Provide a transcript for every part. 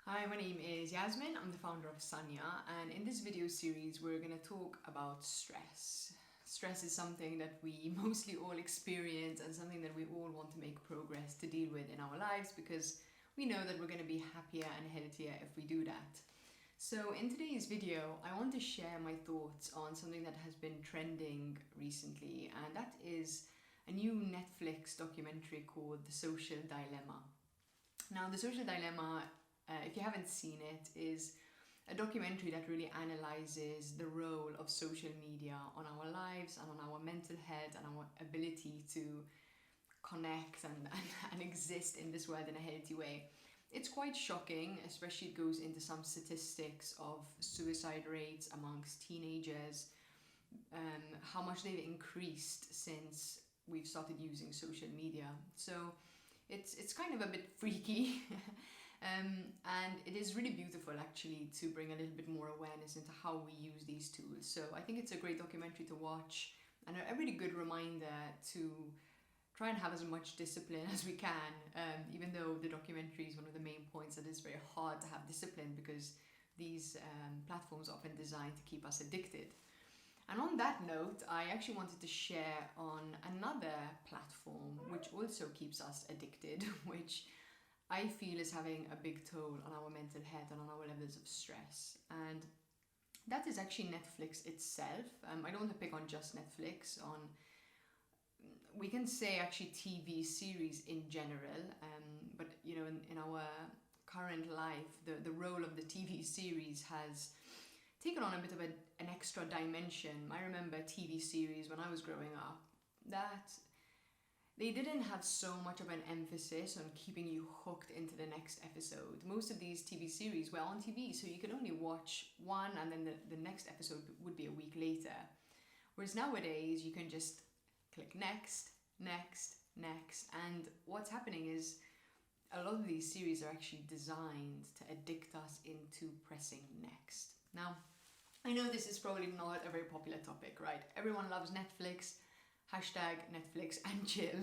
Hi, my name is Yasmin. I'm the founder of Sanya, and in this video series, we're going to talk about stress. Stress is something that we mostly all experience and something that we all want to make progress to deal with in our lives because we know that we're going to be happier and healthier if we do that. So, in today's video, I want to share my thoughts on something that has been trending recently, and that is a new Netflix documentary called The Social Dilemma. Now, The Social Dilemma, if you haven't seen it, is a documentary that really analyzes the role of social media on our lives and on our mental health and our ability to connect and exist in this world in a healthy way. It's quite shocking, especially it goes into some statistics of suicide rates amongst teenagers, how much they've increased since we've started using social media. So it's kind of a bit freaky. And it is really beautiful actually to bring a little bit more awareness into how we use these tools. So I think it's a great documentary to watch and a really good reminder to try and have as much discipline as we can, even though the documentary is one of the main points that it's very hard to have discipline because these platforms are often designed to keep us addicted. And on that note, I actually wanted to share on another platform which also keeps us addicted, which I feel is having a big toll on our mental health and on our levels of stress. And that is actually Netflix itself. I don't want to pick on just Netflix, we can say actually TV series in general, but you know, in our current life, the role of the TV series has taken on a bit of an extra dimension. I remember TV series when I was growing up that they didn't have so much of an emphasis on keeping you hooked into the next episode. Most of these TV series were on TV, so you could only watch one and then the next episode would be a week later. Whereas nowadays, you can just click next, next, next. And what's happening is a lot of these series are actually designed to addict us into pressing next. Now, I know this is probably not a very popular topic, right? Everyone loves Netflix. Hashtag Netflix and chill.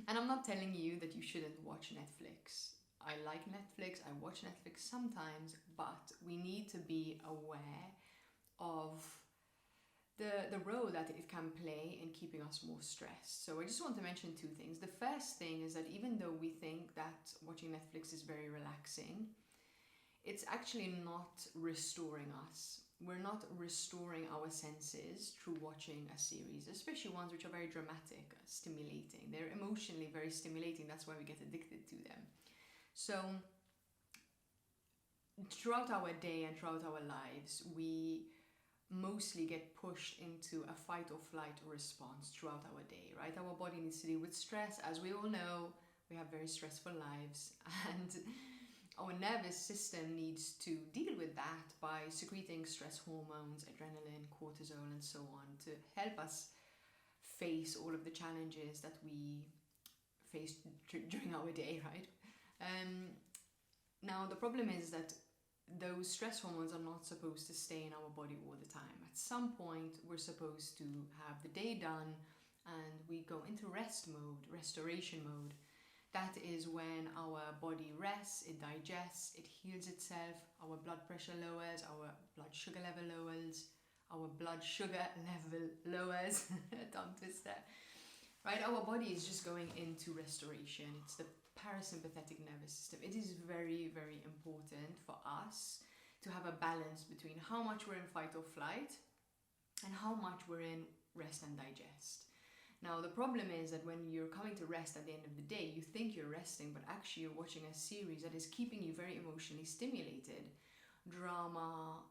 And I'm not telling you that you shouldn't watch Netflix. I like Netflix, I watch Netflix sometimes, but we need to be aware of the role that it can play in keeping us more stressed. So I just want to mention two things. The first thing is that even though we think that watching Netflix is very relaxing, it's actually not restoring us. We're not restoring our senses through watching a series, especially ones which are very dramatic, stimulating. They're emotionally very stimulating. That's why we get addicted to them. So throughout our day and throughout our lives, we mostly get pushed into a fight or flight response throughout our day, right? Our body needs to deal with stress. As we all know, we have very stressful lives, and our nervous system needs to deal with that by secreting stress hormones, adrenaline, cortisol, and so on to help us face all of the challenges that we face during our day, right? Now, the problem is that those stress hormones are not supposed to stay in our body all the time. At some point, we're supposed to have the day done and we go into rest mode, restoration mode. That is when our body rests, it digests, it heals itself, our blood pressure lowers, our blood sugar level lowers, tongue twister, right? Our body is just going into restoration. It's the parasympathetic nervous system. It is very, very important for us to have a balance between how much we're in fight or flight and how much we're in rest and digest. Now, the problem is that when you're coming to rest at the end of the day, you think you're resting, but actually you're watching a series that is keeping you very emotionally stimulated. Drama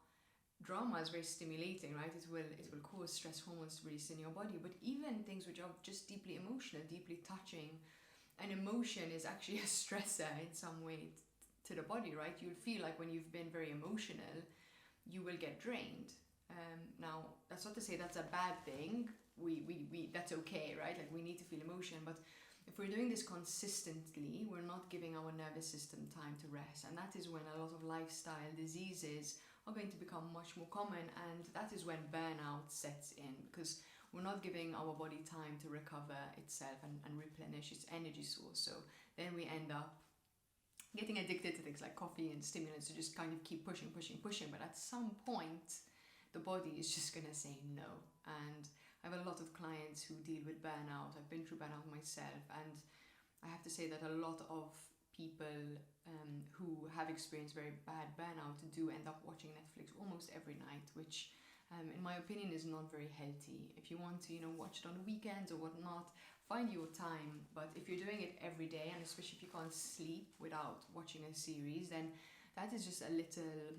is very stimulating, right? It will cause stress hormones to release in your body, but even things which are just deeply emotional, deeply touching, an emotion is actually a stressor in some way to the body, right? You'll feel like when you've been very emotional, you will get drained. Now, that's not to say that's a bad thing. We that's okay, right? Like, we need to feel emotion, but if we're doing this consistently, we're not giving our nervous system time to rest, and that is when a lot of lifestyle diseases are going to become much more common, and that is when burnout sets in, because we're not giving our body time to recover itself and replenish its energy source. So then we end up getting addicted to things like coffee coffee and stimulants to just kind of keep pushing, but at some point the body is just going to say no. And I have a lot of clients who deal with burnout. I've been through burnout myself, and I have to say that a lot of people who have experienced very bad burnout do end up watching Netflix almost every night, which in my opinion is not very healthy. If you want to, watch it on the weekends or whatnot, find your time. But if you're doing it every day, and especially if you can't sleep without watching a series, then that is just a little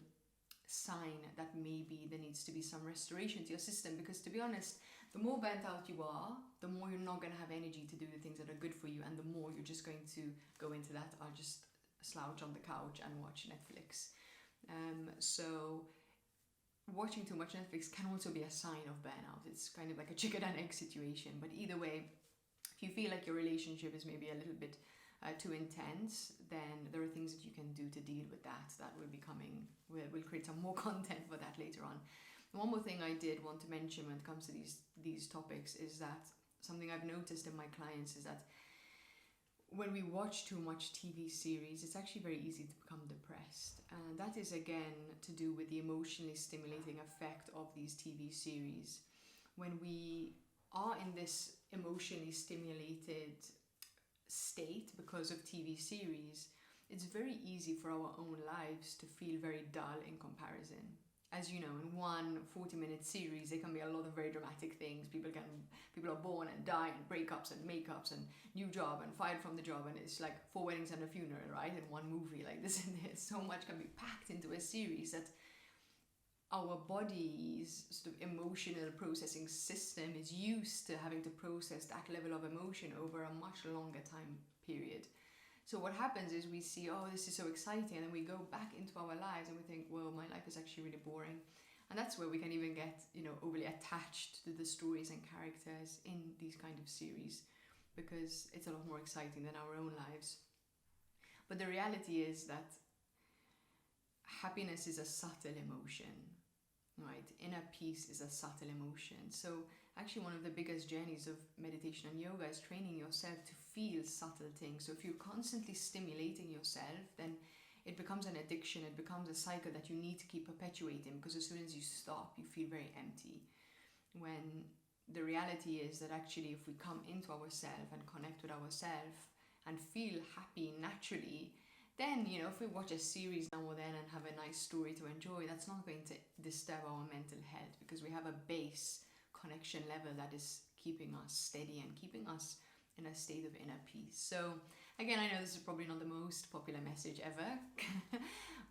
sign that maybe there needs to be some restoration to your system. Because to be honest, the more burnt out you are, the more you're not going to have energy to do the things that are good for you, and the more you're just going to go into that, I'll just slouch on the couch and watch Netflix. So watching too much Netflix can also be a sign of burnout. It's kind of like a chicken and egg situation. But either way, if you feel like your relationship is maybe a little bit too intense, then there are things that you can do to deal with that. That will be coming. We'll create some more content for that later on. One more thing I did want to mention when it comes to these topics is that something I've noticed in my clients is that when we watch too much TV series, it's actually very easy to become depressed. And that is again to do with the emotionally stimulating effect of these TV series. When we are in this emotionally stimulated state because of TV series, it's very easy for our own lives to feel very dull in comparison. As you know, in one 40-minute series, there can be a lot of very dramatic things. People are born and die, and breakups and makeups and new job and fired from the job, and it's like 4 weddings and a funeral, right? In one movie like this, and there's so much can be packed into a series that our body's sort of emotional processing system is used to having to process that level of emotion over a much longer time period. So what happens is we see, oh, this is so exciting, and then we go back into our lives and we think, well, my life is actually really boring. And that's where we can even get, overly attached to the stories and characters in these kind of series, because it's a lot more exciting than our own lives. But the reality is that happiness is a subtle emotion, right? Inner peace is a subtle emotion. So actually one of the biggest journeys of meditation and yoga is training yourself to feel subtle things. So if you're constantly stimulating yourself, then it becomes an addiction. It becomes a cycle that you need to keep perpetuating, because as soon as you stop, you feel very empty. When the reality is that actually if we come into ourselves and connect with ourselves and feel happy naturally, then, if we watch a series now or then and have a nice story to enjoy, that's not going to disturb our mental health, because we have a base connection level that is keeping us steady and keeping us in a state of inner peace. So again, I know this is probably not the most popular message ever,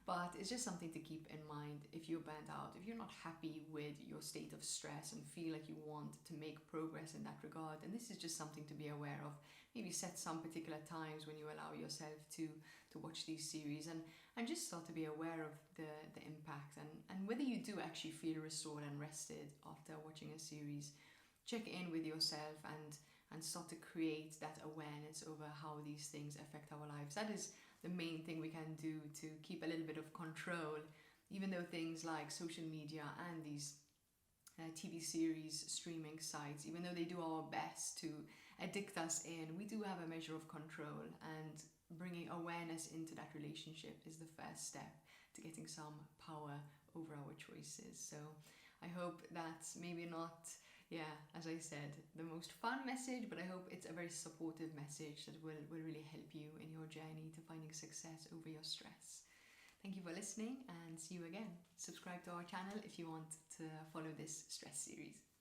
but it's just something to keep in mind if you're burnt out, if you're not happy with your state of stress and feel like you want to make progress in that regard. And this is just something to be aware of. Maybe set some particular times when you allow yourself to watch these series, and just start to be aware of the impact, and whether you do actually feel restored and rested after watching a series. Check in with yourself and start to create that awareness over how these things affect our lives. That is the main thing we can do to keep a little bit of control, even though things like social media and these TV series streaming sites, even though they do our best to addict us in, we do have a measure of control, and bringing awareness into that relationship is the first step to getting some power over our choices. So I hope that's maybe not, as I said, the most fun message, but I hope it's a very supportive message that will really help you in your journey to finding success over your stress. Thank you for listening, and see you again. Subscribe to our channel if you want to follow this stress series.